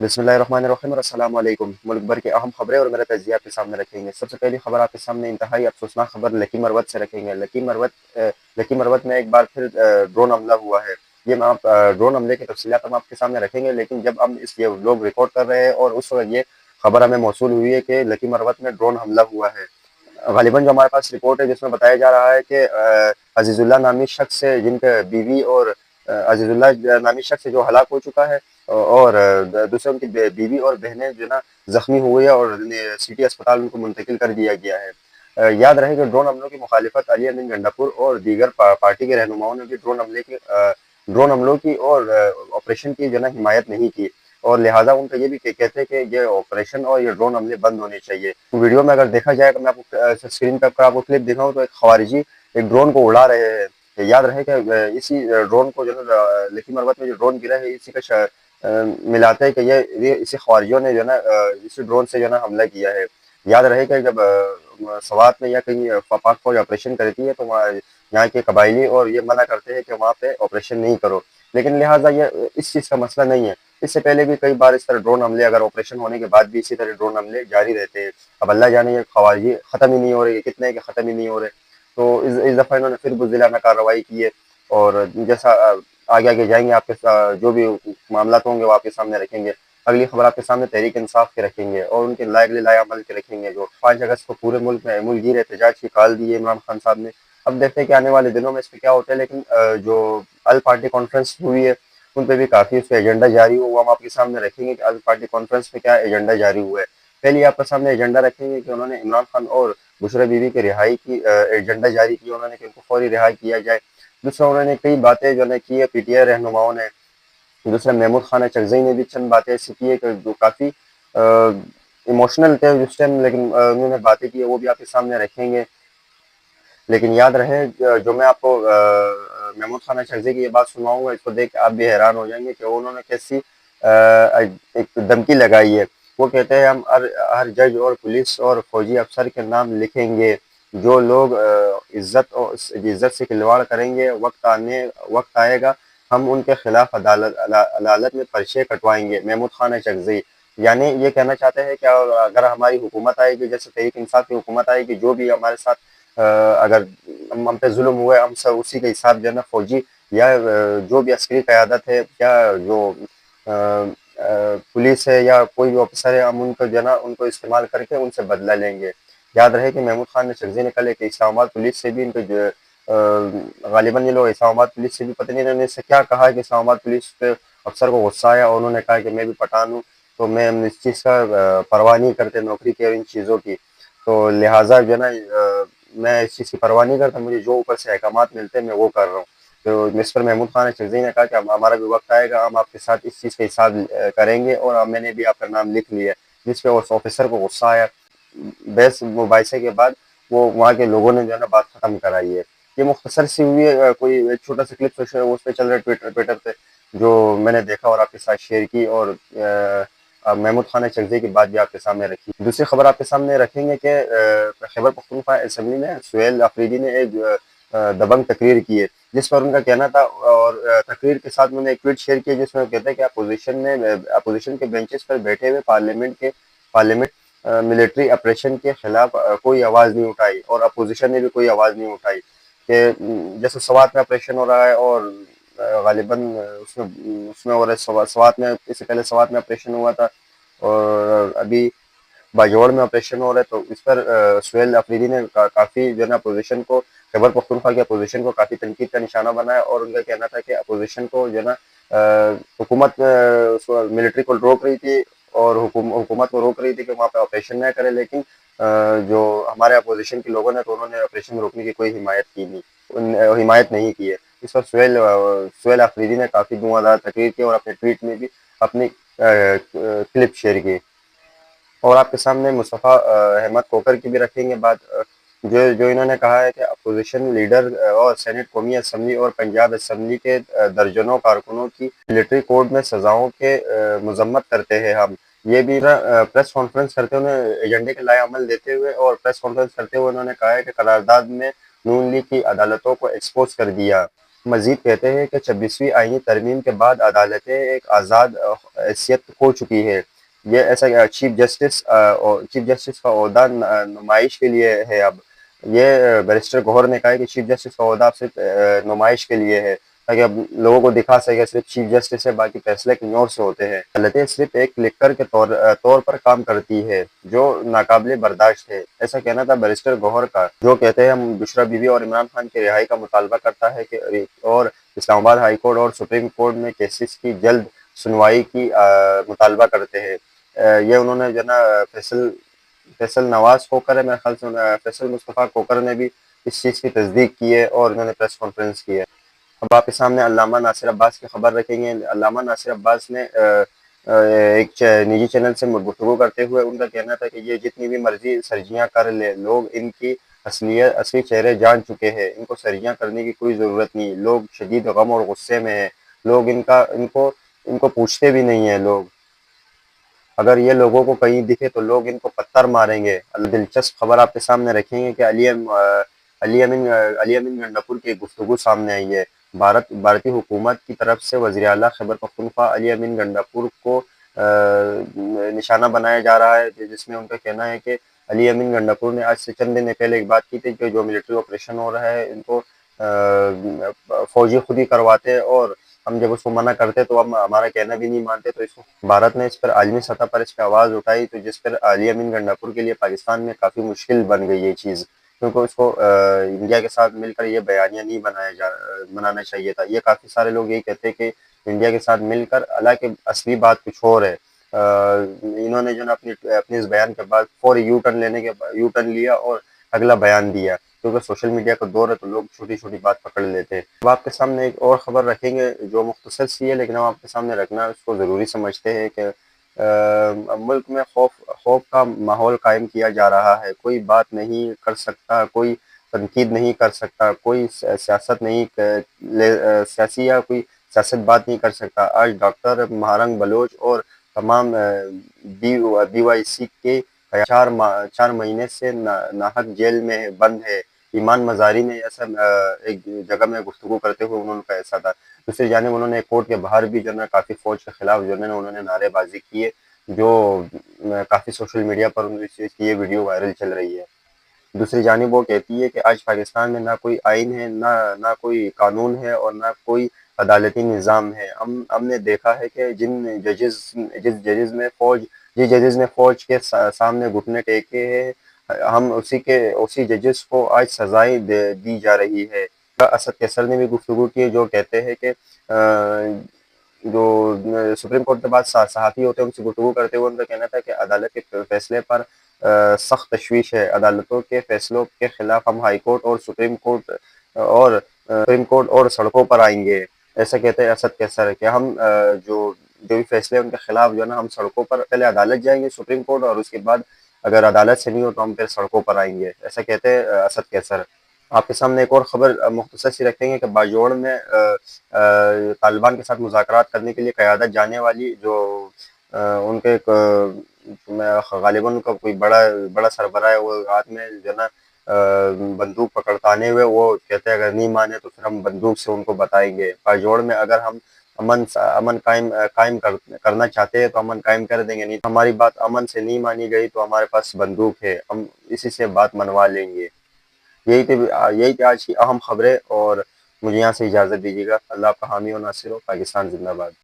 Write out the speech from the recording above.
बिस्मिल्लाहिर्रहमानिर्रहीम और अस्सलाम वालेकुम। मुल्क भर की अहम खबरें और मेरा तजिया आपके सामने रखेंगे। सबसे पहली खबर आपके सामने इंतहाई अफसोसनाक खबर लकी मरवत से रखेंगे। लकी मरवत में एक बार फिर ड्रोन हमला हुआ है। ये मैं आप ड्रोन हमले की तफसीलात हम आपके सामने रखेंगे, लेकिन जब हम इस ये लोग रिकॉर्ड कर रहे हैं और उस वक्त ये खबर हमें मौसूल हुई है कि लकी मरवत में ड्रोन हमला हुआ है। गालिबन जो हमारे पास रिपोर्ट है जिसमें बताया जा रहा है कि अजीजुल्लाह नामी शख्स से, जिनके बीवी और अजीजुल्लाह नामी शख्स जो हलाक हो चुका है, और दूसरे उनकी बीवी और बहनें जो ना जख्मी हुई है और सिटी अस्पताल उनको मुंतकिल कर दिया गया है। याद रहे कि ड्रोन हमलों की मुखालिफत अली अमीन गंडापुर और दीगर पार्टी के रहनुमाओं ने भी ड्रोन हमलों की और ऑपरेशन की जो ना हिमायत नहीं की, और लिहाजा उनका ये भी कहते हैं कि ये ऑपरेशन और ये ड्रोन हमले बंद होने चाहिए। वीडियो में अगर देखा जाए, तो मैं आपको स्क्रीन पर आपको क्लिप दिखाऊं, तो एक खवारिजी एक ड्रोन को उड़ा रहे हैं। याद रहे कि इसी ड्रोन को जो है लकी मरवत में जो ड्रोन गिरा है, इसी का मिलाते हैं कि ये इसी खवारियों ने जो ना इसी ड्रोन से जो ना हमला किया है। याद रहे कि जब सवात में या कहीं पाक फौज ऑपरेशन करती है, तो वहाँ यहाँ के कबायली और ये मना करते हैं कि वहाँ पे ऑपरेशन नहीं करो, लेकिन लिहाजा ये इस चीज़ का मसला नहीं है। इससे पहले भी कई बार इस तरह ड्रोन हमले, अगर ऑपरेशन होने के बाद भी इसी तरह ड्रोन हमले जारी रहते हैं। अब अल्लाह जाने ये खवारिजी ख़त्म ही नहीं हो रहे, कितने के ख़त्म ही नहीं हो रहे। तो इस दफ़ा इन्होंने फिर बुज़दिलाना कार्रवाई की है, और जैसा आगे आगे जाएंगे आपके जो भी मामला होंगे वो आपके सामने रखेंगे। अगली खबर आपके सामने तहरीक इंसाफ के रखेंगे और उनके लाए अमल के रखेंगे, जो 5 अगस्त को पूरे मुल्क में मुल्कीर एहतजाज की कॉल दी है इमरान खान साहब ने। अब देखते हैं कि आने वाले दिनों में इस पर क्या होता है, लेकिन जो अल पार्टी कॉन्फ्रेंस हुई है उन पर भी काफ़ी उस पर एजेंडा जारी हुआ, वो हम आपके सामने रखेंगे कि अल पार्टी कॉन्फ्रेंस पे क्या एजेंडा जारी हुआ है। पहले आपके सामने एजेंडा रखेंगे कि उन्होंने इमरान खान और बुशरा बीवी की रिहाई की एजेंडा जारी किया, उन्होंने कि उनको फौरी रिहाई किया जाए। दूसरा, उन्होंने कई बातें जो है की है पीटीआई रहनुमाओं ने। दूसरा, महमूद खान चकजई ने भी चंद बातें ऐसी की है कि जो काफ़ी इमोशनल थे उस टाइम, लेकिन उन्होंने बातें की है, वो भी आपके सामने रखेंगे। लेकिन याद रहे, जो मैं आपको महमूद खान चकजई की ये बात सुनाऊंगा, इसको देख के आप भी हैरान हो जाएंगे कि उन्होंने कैसी एक धमकी लगाई है। वो कहते हैं हम हर जज और पुलिस और फौजी अफसर के नाम लिखेंगे, जो लोग इज्जत से खिलवाड़ करेंगे, वक्त आएगा हम उनके खिलाफ अदालत में पर्चे कटवाएंगे। महमूद खान चकजई यानी ये कहना चाहते हैं कि अगर हमारी हुकूमत आएगी, जैसे तहरीक इंसाफ की हुकूमत आएगी, जो भी हमारे साथ अगर हम पे जुल्म हुए, हम सब उसी के हिसाब जो है ना फौजी या जो भी अस्करी क़यादत है या जो पुलिस है या कोई भी ऑफिसर है, हम उनको जो है ना उनको इस्तेमाल करके उनसे बदला लेंगे। याद रहे कि महमूद खान चकज़ई ने कल एक इस्लामाबाद पुलिस से भी इनको गालिबन ये लोग इस्लामाबाद पुलिस से भी, पता नहीं इन्होंने इससे क्या कहा कि इस्लामाबाद पुलिस पे अफसर को गुस्सा आया और उन्होंने कहा कि मैं भी पठान हूँ, तो मैं इस चीज़ का परवाह नहीं करते नौकरी की और इन चीज़ों की, तो लिहाजा जो है ना मैं इस चीज़ की परवाह नहीं करता, मुझे जो ऊपर से अहकामात मिलते हैं मैं वो कर रहा हूँ। तो मिस्टर महमूद खान चकज़ई ने कहा कि हमारा भी वक्त आएगा, हम आपके साथ इस चीज़ का हिसाब करेंगे, और मैंने भी आपका नाम लिख लिया, जिस पे उस ऑफिसर को गुस्सा आया। बहस मुबाहिसे के बाद वो वहाँ के लोगों ने जो है ना बात ख़त्म कराई है। ये मुख्तसर सी हुई है, कोई एक छोटा सा क्लिप उस पर चल रहा है ट्विटर पे, जो मैंने देखा और आपके साथ शेयर की, और महमूद खान चकज़ई की बात भी आपके सामने रखी। दूसरी खबर आपके सामने रखेंगे कि खैबर पख्तूनख्वा असम्बली में सुहेल अफरीदी ने एक दबंग तकरीर की है, जिस पर उनका कहना था, और तकरीर के साथ उन्होंने एक ट्वीट शेयर किया जिसमें कहते हैं कि अपोजिशन के बेंचेस पर बैठे हुए पार्लियामेंट मिलिट्री ऑपरेशन के खिलाफ कोई आवाज़ नहीं उठाई, और अपोजिशन ने भी कोई आवाज़ नहीं उठाई कि जैसे सवात में ऑपरेशन हो रहा है, और गालिबन उसमें हो रहा है सवात में, इससे पहले सवात में ऑपरेशन हुआ था, और अभी बाजौड़ में ऑपरेशन हो रहा है। तो इस पर सुहेल अफरीदी ने काफ़ी जो है ना अपोजिशन को, खैबर पख्तूनख्वा की अपोजिशन को काफ़ी तनकीद का निशाना बनाया, और उनका कहना था कि अपोजिशन को जो है ना हुकूमत मिलिट्री को रोक रही थी, और हुकूमत को रोक रही थी कि वहाँ पे ऑपरेशन न करे, लेकिन जो हमारे अपोजिशन के लोगों ने, तो उन्होंने ऑपरेशन रोकने की कोई हिमायत नहीं की है। इस पर सुहेल अफरीदी ने काफ़ी धुआंधार तकरीर की और अपने ट्वीट में भी अपनी क्लिप शेयर की। और आपके सामने मुस्तफ़ा अहमद कोकर की भी रखेंगे बात, जो जो इन्होंने कहा है कि अपोजिशन लीडर और सेनेट कौमी असम्बली और पंजाब असम्बली के दर्जनों कारकुनों की मिलिट्री कोड में सज़ाओं के मजम्मत करते हैं हम। ये भी प्रेस कॉन्फ्रेंस करते हुए एजेंडे के लाए अमल देते हुए और प्रेस कॉन्फ्रेंस करते हुए उन्होंने कहा है कि करारदाद में नून लीग की अदालतों को एक्सपोज कर दिया। مزید کہتے ہیں کہ 26ویں آئینی ترمیم کے بعد عدالتیں ایک آزاد حیثیت کھو چکی ہے۔ یہ ایسا چیف جسٹس کا عہدہ نمائش کے لیے ہے اب۔ یہ بیرسٹر گوہر نے کہا ہے کہ چیف جسٹس کا عہدہ اب صرف نمائش کے لیے ہے، تاکہ اب لوگوں کو دکھا سکے صرف چیف جسٹس ہے، باقی فیصلے کہیں اور سے ہوتے ہیں۔ عدالتیں صرف ایک کلکر کے طور پر کام کرتی ہے، جو ناقابل برداشت ہے، ایسا کہنا تھا بیرسٹر گوہر کا، جو کہتے ہیں ہم بشریٰ بی بی اور عمران خان کی رہائی کا مطالبہ کرتا ہے کہ اور اسلام آباد ہائی کورٹ اور سپریم کورٹ میں کیسز کی جلد سنوائی کی مطالبہ کرتے ہیں۔ یہ انہوں نے جو نا فیصل نواز کھوکر ہے، میرے خیال سے فیصل مصطفیٰ کھوکر نے بھی اس چیز کی تصدیق کی ہے اور انہوں نے پریس کانفرنس کی ہے۔ اب آپ کے سامنے علامہ ناصر عباس کی خبر رکھیں گے۔ علامہ ناصر عباس نے ایک نجی چینل سے گفتگو کرتے ہوئے ان کا کہنا تھا کہ یہ جتنی بھی مرضی سرجیاں کر لے، لوگ ان کی اصلی چہرے جان چکے ہیں، ان کو سرجیاں کرنے کی کوئی ضرورت نہیں، لوگ شدید غم اور غصے میں ہیں، لوگ ان کو پوچھتے بھی نہیں ہیں، لوگ اگر یہ لوگوں کو کہیں دکھے تو لوگ ان کو پتھر ماریں گے۔ دلچسپ خبر آپ کے سامنے رکھیں گے کہ علی امین گنڈاپور کی گفتگو سامنے آئی ہے۔ بھارتی حکومت کی طرف سے وزیر اعلیٰ خیبر پختونخوا علی امین گنڈاپور کو نشانہ بنایا جا رہا ہے، جس میں ان کا کہنا ہے کہ علی امین گنڈاپور نے آج سے چند دن پہلے ایک بات کی تھی کہ جو ملٹری آپریشن ہو رہا ہے ان کو فوجی خود ہی کرواتے، اور ہم جب اس کو منع کرتے تو ہم ہمارا کہنا بھی نہیں مانتے، تو اس کو بھارت نے اس پر عالمی سطح پر اس پہ آواز اٹھائی، تو جس پر علی امین گنڈاپور کے لیے پاکستان میں کافی مشکل بن گئی یہ چیز، کیونکہ اس کو انڈیا کے ساتھ مل کر یہ بیانیہ نہیں بنانا چاہیے تھا۔ یہ کافی سارے لوگ یہی کہتے ہیں کہ انڈیا کے ساتھ مل کر، حالانکہ اصلی بات کچھ اور ہے۔ انہوں نے جو نا اپنی اس بیان کے بعد فوری یو ٹرن لیا اور اگلا بیان دیا، کیونکہ سوشل میڈیا کا دور ہے تو لوگ چھوٹی چھوٹی بات پکڑ لیتے ہیں۔ اب آپ کے سامنے ایک اور خبر رکھیں گے جو مختصر سی ہے، لیکن ہم آپ کے سامنے رکھنا اس کو ضروری سمجھتے ہیں کہ ملک میں خوف کا ماحول قائم کیا جا رہا ہے، کوئی بات نہیں کر سکتا، کوئی تنقید نہیں کر سکتا، کوئی سیاسی یا کوئی سیاست بات نہیں کر سکتا۔ آج ڈاکٹر مہارنگ بلوچ اور تمام بی وائی سی کے 4 مہینے سے ناحق جیل میں بند ہے۔ ایمان مزاری نے ایسا ایک جگہ میں گفتگو کرتے ہوئے انہوں نے ایسا تھا۔ دوسری جانب انہوں نے کورٹ کے باہر بھی جو ہے کافی فوج کے خلاف جو ہے انہوں نے نعرے بازی کی ہے، جو کافی سوشل میڈیا پر اس چیز کی یہ ویڈیو وائرل چل رہی ہے۔ دوسری جانب وہ کہتی ہے کہ آج پاکستان میں نہ کوئی آئین ہے، نہ کوئی قانون ہے اور نہ کوئی عدالتی نظام ہے۔ ہم نے دیکھا ہے کہ جس ججز نے فوج کے سامنے گھٹنے ٹیکے ہیں، ہم اسی ججز کو آج سزائیں دی جا رہی ہے۔ اسد کیسر نے بھی گفتگو کی، جو کہتے ہیں کہ جو سپریم کورٹ کے بعد صحافی ہوتے ہیں ان سے گفتگو کرتے ہوئے ان کا کہنا تھا کہ عدالت کے فیصلے پر سخت تشویش ہے، عدالتوں کے فیصلوں کے خلاف ہم ہائی کورٹ اور سپریم کورٹ اور سڑکوں پر آئیں گے۔ ایسا کہتے ہیں اسد کیسر کہ ہم جو بھی فیصلے ان کے خلاف جو ہے نا، ہم سڑکوں پر پہلے عدالت جائیں گے سپریم کورٹ، اور اس کے بعد اگر عدالت سے نہیں ہو تو ہم پھر سڑکوں پر آئیں گے، ایسا کہتے ہیں اسد کیسر۔ آپ کے سامنے ایک اور خبر مختصر سی رکھیں گے کہ باجوڑ میں طالبان کے ساتھ مذاکرات کرنے کے لیے قیادت جانے والی جو ان کے غالباً ان کا کوئی بڑا سربراہ ہے، وہ ہاتھ میں جو ہے نا بندوق پکڑتانے ہوئے وہ کہتے ہیں اگر نہیں مانے تو پھر ہم بندوق سے ان کو بتائیں گے۔ باجوڑ میں اگر ہم امن قائم کرنا چاہتے ہیں تو امن قائم کر دیں گے، نہیں ہماری بات امن سے نہیں مانی گئی تو ہمارے پاس بندوق ہے، ہم اسی سے بات منوا لیں گے۔ یہی تھی آج کی اہم خبریں، اور مجھے یہاں سے اجازت دیجیے گا۔ اللہ آپ کا حامی و ناصر ہو۔ پاکستان زندہ باد۔